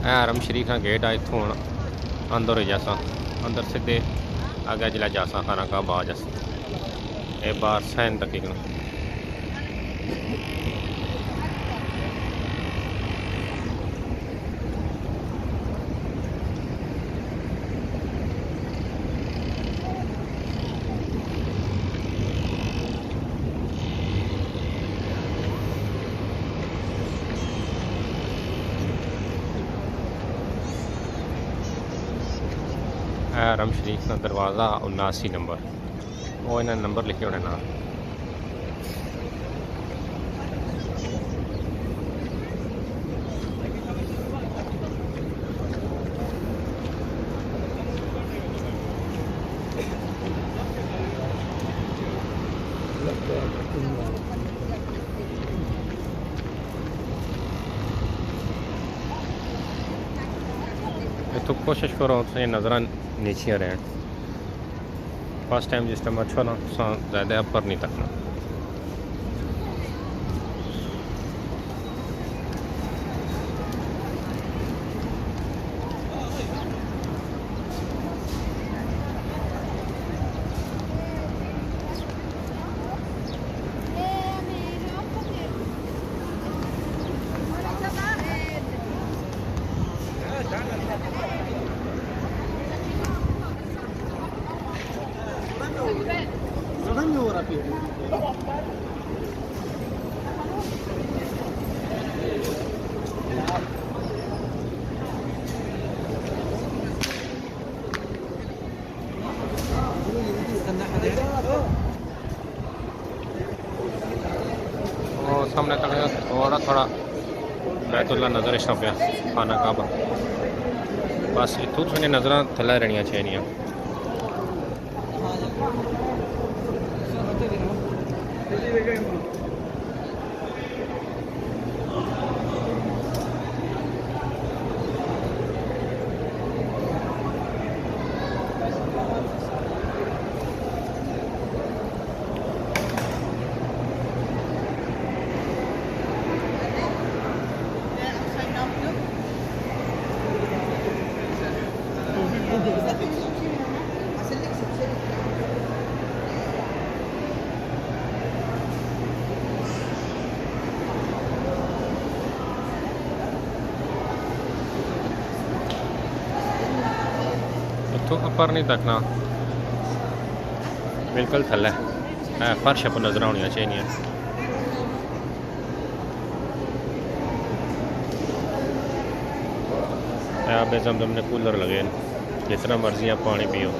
हरम शरीफ का गेट आ इतों हम अंदर जासा अंदर सीधे आगे जिला जासा खाना का बाज ये बार सैन तक हरम शरीफ का दरवाज़ा 79 नंबर वो इन्हें नंबर लिखे होने ना तो कोशिश करो नज़र नीचे रहें फर्स्ट टाइम जिस टाइम अच्छा ना ज़्यादा ऊपर नहीं तकना सामने थोड़ा थोड़ा बैतुल्ला नज़र इस पे खाना काबा बस इतों थोड़ी नज़र थले रहनिया चाहिए तो ऊपर नहीं तकना बिल्कुल थले फर्श पर नज़र आनी चाहिए बेजम ने कूलर लगे जितना मर्जी आप पानी पियो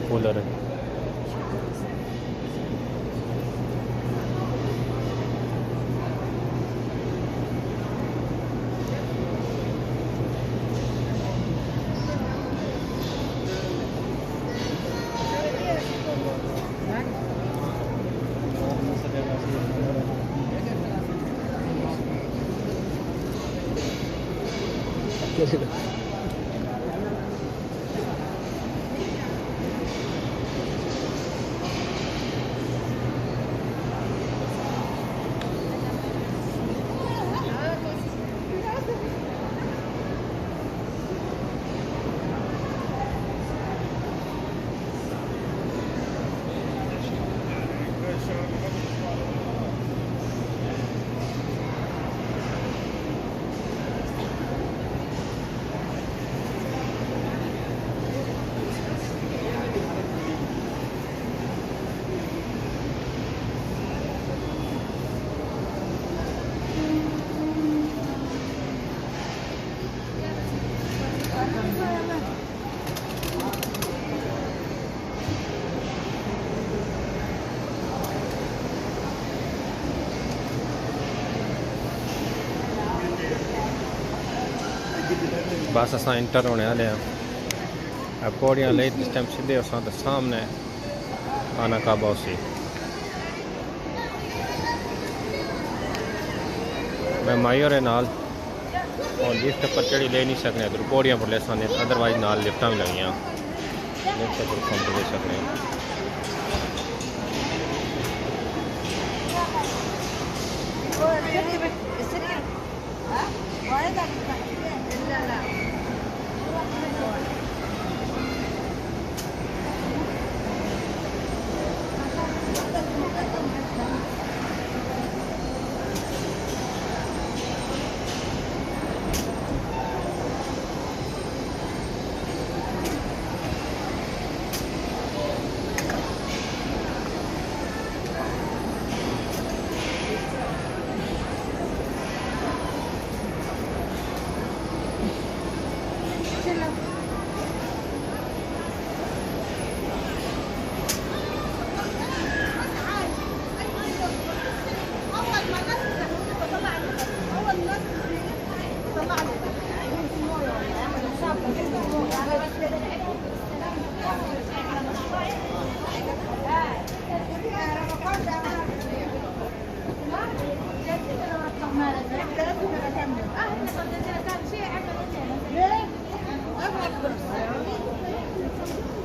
कूलर बस अस इंटर होने वाले हैं। अब पौड़ियाँ ले जिस टाइम सीधे अस तो सामने खाना काबा उसी मैं माई और नाल और लिफ्ट पर चढ़ी ले नहीं सकने तो पौड़ियाँ पर ले सकने, अदरवाइज नाल लिफ्टा भी लगी लिफ्ट पर ले सकने।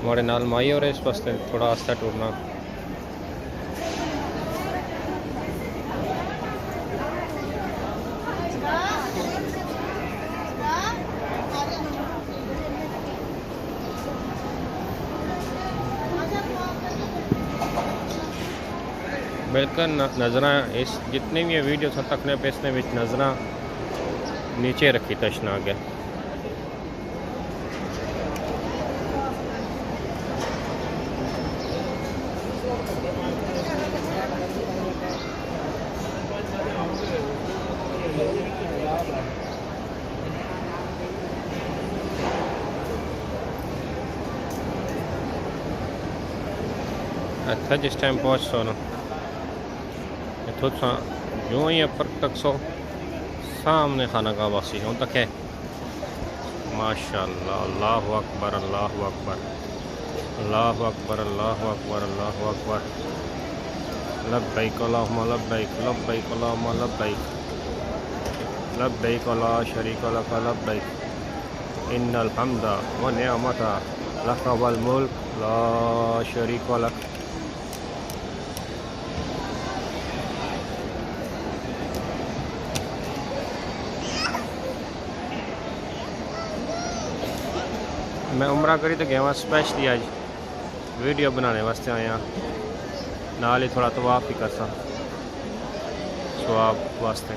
हमारे नाल माई और इस वास्ते थोड़ा आस्ता टूरना। बिल्कुल नज़र इस जितनी भी वीडियो तकने पे इसने भी नज़र नीचे रखी तशना गया। अच्छा जिस टाइम पहुँच सो ना तो जो ही पर तक सो सामने खाना का वासी हूँ तक है। माशाअल्लाह, अल्लाहु अकबर, अल्लाहु अकबर, अल्लाहु अकबर, अल्लाहु अकबर, अल्लाहु अकबर। लब्बैक अल्लाहुम्मा लब्बैक, लब्बैक अल्लाहुम्मा लब्बैक, लब्बैक ला शरीक लक लब्बैक, इन्नल हम्दा व निअमता लक वल मुल्क ला शरीक लक। मैं उमरा करी तो गया स्पेशली आज वीडियो बनाने वास्ते आया, नाल ही थोड़ा तवाफ ही कर सा स्वाब वास्ते।